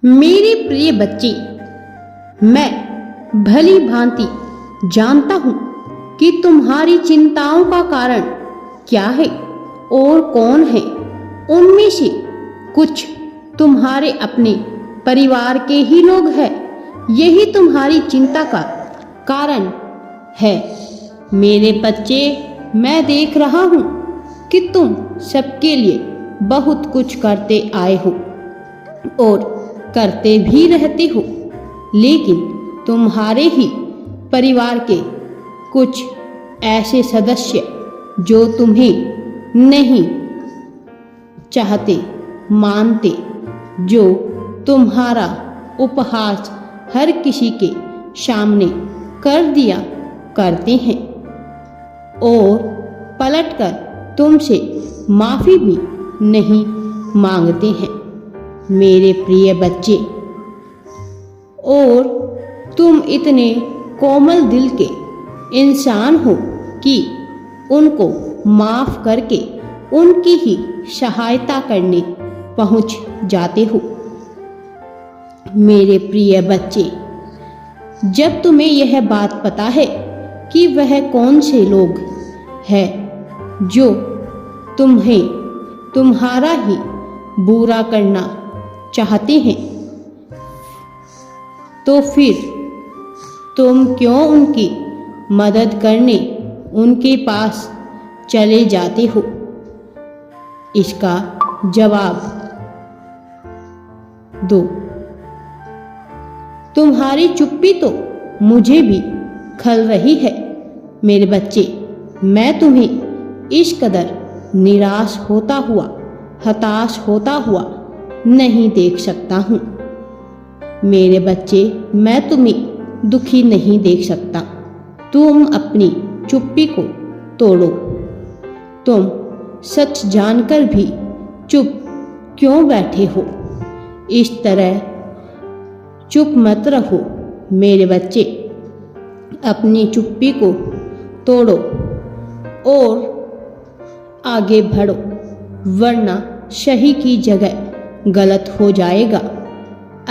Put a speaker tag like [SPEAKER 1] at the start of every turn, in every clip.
[SPEAKER 1] मेरे प्रिय बच्चे, मैं भली भांति जानता हूँ कि तुम्हारी चिंताओं का कारण क्या है और कौन है। उनमें से कुछ तुम्हारे अपने परिवार के ही लोग हैं। यही तुम्हारी चिंता का कारण है। मेरे बच्चे, मैं देख रहा हूँ कि तुम सबके लिए बहुत कुछ करते आए हो और करते भी रहते हो, लेकिन तुम्हारे ही परिवार के कुछ ऐसे सदस्य जो तुम्हें नहीं चाहते, मानते, जो तुम्हारा उपहास हर किसी के सामने कर दिया करते हैं और पलटकर तुमसे माफ़ी भी नहीं मांगते हैं। मेरे प्रिय बच्चे, और तुम इतने कोमल दिल के इंसान हो कि उनको माफ़ करके उनकी ही सहायता करने पहुंच जाते हो। मेरे प्रिय बच्चे, जब तुम्हें यह बात पता है कि वह कौन से लोग हैं जो तुम्हें तुम्हारा ही बुरा करना चाहते हैं, तो फिर तुम क्यों उनकी मदद करने उनके पास चले जाते हो? इसका जवाब दो। तुम्हारी चुप्पी तो मुझे भी खल रही है। मेरे बच्चे, मैं तुम्हें इस कदर निराश होता हुआ, हताश होता हुआ नहीं देख सकता हूँ। मेरे बच्चे, मैं तुम्हें दुखी नहीं देख सकता। तुम अपनी चुप्पी को तोड़ो। तुम सच जानकर भी चुप क्यों बैठे हो? इस तरह चुप मत रहो। मेरे बच्चे, अपनी चुप्पी को तोड़ो और आगे बढ़ो, वरना सही की जगह गलत हो जाएगा,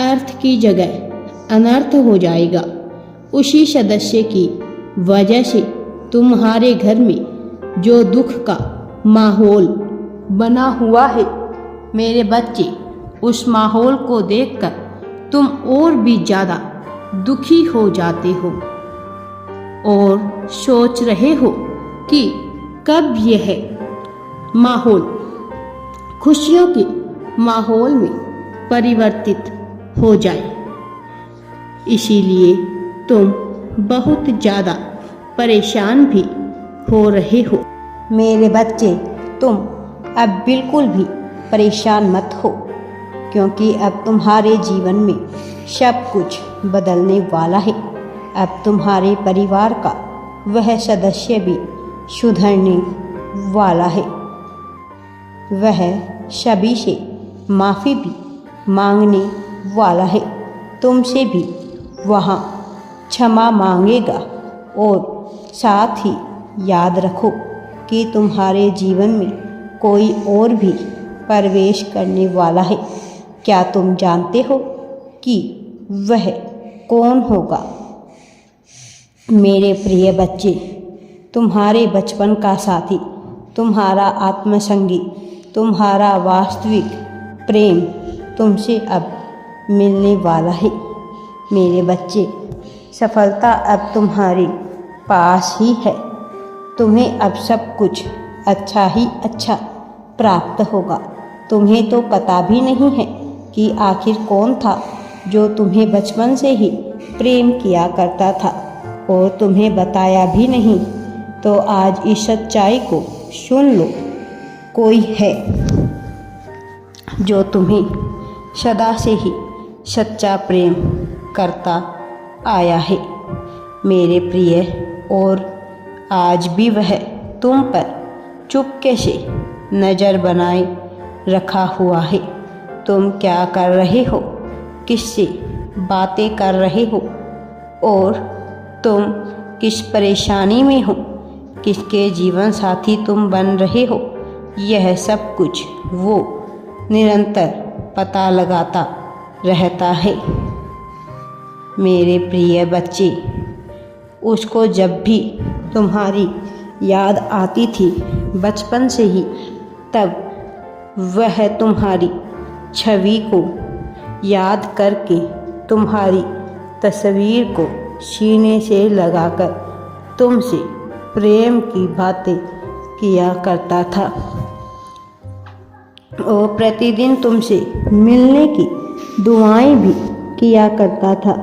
[SPEAKER 1] अर्थ की जगह अनर्थ हो जाएगा। उसी सदस्य की वजह से तुम्हारे घर में जो दुख का माहौल बना हुआ है, मेरे बच्चे, उस माहौल को देखकर तुम और भी ज़्यादा दुखी हो जाते हो और सोच रहे हो कि कब यह माहौल खुशियों के माहौल में परिवर्तित हो जाए। इसीलिए तुम बहुत ज़्यादा परेशान भी हो रहे हो। मेरे बच्चे, तुम अब बिल्कुल भी परेशान मत हो, क्योंकि अब तुम्हारे जीवन में सब कुछ बदलने वाला है। अब तुम्हारे परिवार का वह सदस्य भी सुधरने वाला है। वह सभी से माफ़ी भी मांगने वाला है। तुमसे भी वहाँ क्षमा मांगेगा। और साथ ही याद रखो कि तुम्हारे जीवन में कोई और भी प्रवेश करने वाला है। क्या तुम जानते हो कि वह कौन होगा? मेरे प्रिय बच्चे, तुम्हारे बचपन का साथी, तुम्हारा आत्मसंगी, तुम्हारा वास्तविक प्रेम तुमसे अब मिलने वाला है। मेरे बच्चे, सफलता अब तुम्हारे पास ही है। तुम्हें अब सब कुछ अच्छा ही अच्छा प्राप्त होगा। तुम्हें तो पता भी नहीं है कि आखिर कौन था जो तुम्हें बचपन से ही प्रेम किया करता था और तुम्हें बताया भी नहीं। तो आज इस सच्चाई को सुन लो। कोई है जो तुम्हें सदा से ही सच्चा प्रेम करता आया है, मेरे प्रिय, और आज भी वह तुम पर चुपके से नज़र बनाए रखा हुआ है। तुम क्या कर रहे हो, किससे बातें कर रहे हो और तुम किस परेशानी में हो, किसके जीवन साथी तुम बन रहे हो, यह सब कुछ वो निरंतर पता लगाता रहता है। मेरे प्रिय बच्चे, उसको जब भी तुम्हारी याद आती थी बचपन से ही, तब वह तुम्हारी छवि को याद करके तुम्हारी तस्वीर को सीने से लगाकर तुमसे प्रेम की बातें किया करता था और प्रतिदिन तुमसे मिलने की दुआएं भी किया करता था।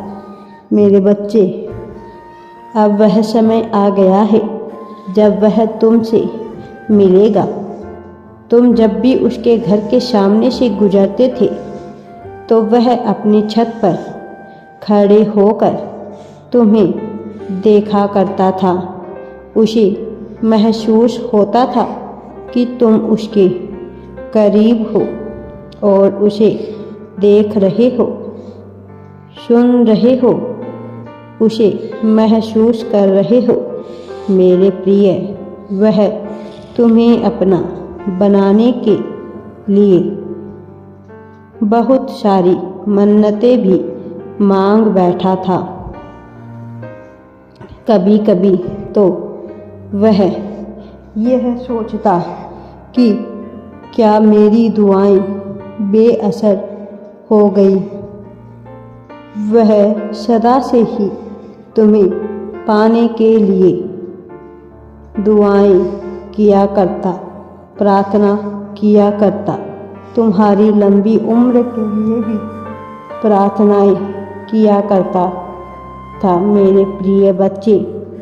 [SPEAKER 1] मेरे बच्चे, अब वह समय आ गया है जब वह तुमसे मिलेगा। तुम जब भी उसके घर के सामने से गुजरते थे तो वह अपनी छत पर खड़े होकर तुम्हें देखा करता था। उसे महसूस होता था कि तुम उसके करीब हो और उसे देख रहे हो, सुन रहे हो, उसे महसूस कर रहे हो। मेरे प्रिय, वह तुम्हें अपना बनाने के लिए बहुत सारी मन्नतें भी मांग बैठा था। कभी कभी तो वह यह सोचता कि क्या मेरी दुआएं बेअसर हो गई। वह सदा से ही तुम्हें पाने के लिए दुआएं किया करता, प्रार्थना किया करता, तुम्हारी लंबी उम्र के लिए भी प्रार्थनाएं किया करता था। मेरे प्रिय बच्चे,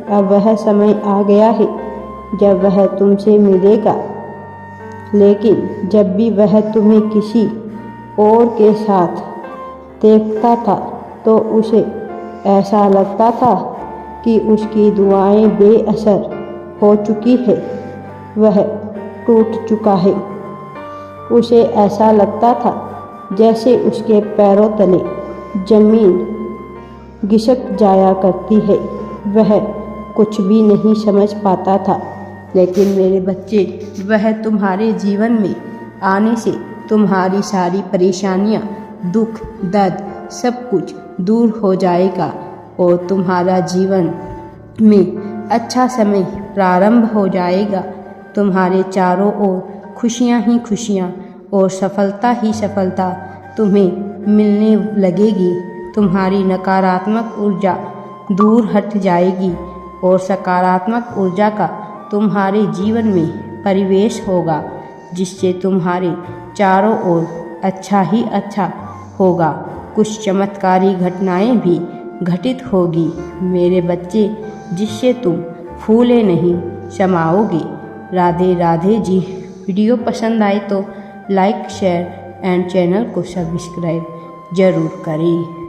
[SPEAKER 1] अब वह समय आ गया है जब वह तुमसे मिलेगा। लेकिन जब भी वह तुम्हें किसी और के साथ देखता था तो उसे ऐसा लगता था कि उसकी दुआएं बेअसर हो चुकी है, वह टूट चुका है। उसे ऐसा लगता था जैसे उसके पैरों तले जमीन घिसक जाया करती है। वह कुछ भी नहीं समझ पाता था। लेकिन मेरे बच्चे, वह तुम्हारे जीवन में आने से तुम्हारी सारी परेशानियां, दुख, दर्द सब कुछ दूर हो जाएगा और तुम्हारा जीवन में अच्छा समय प्रारंभ हो जाएगा। तुम्हारे चारों ओर खुशियां ही खुशियां और सफलता ही सफलता तुम्हें मिलने लगेगी। तुम्हारी नकारात्मक ऊर्जा दूर हट जाएगी और सकारात्मक ऊर्जा का तुम्हारे जीवन में परिवेश होगा, जिससे तुम्हारे चारों ओर अच्छा ही अच्छा होगा। कुछ चमत्कारी घटनाएं भी घटित होगी मेरे बच्चे, जिससे तुम फूले नहीं समाओगे। राधे राधे जी। वीडियो पसंद आए तो लाइक, शेयर एंड चैनल को सब्सक्राइब जरूर करें।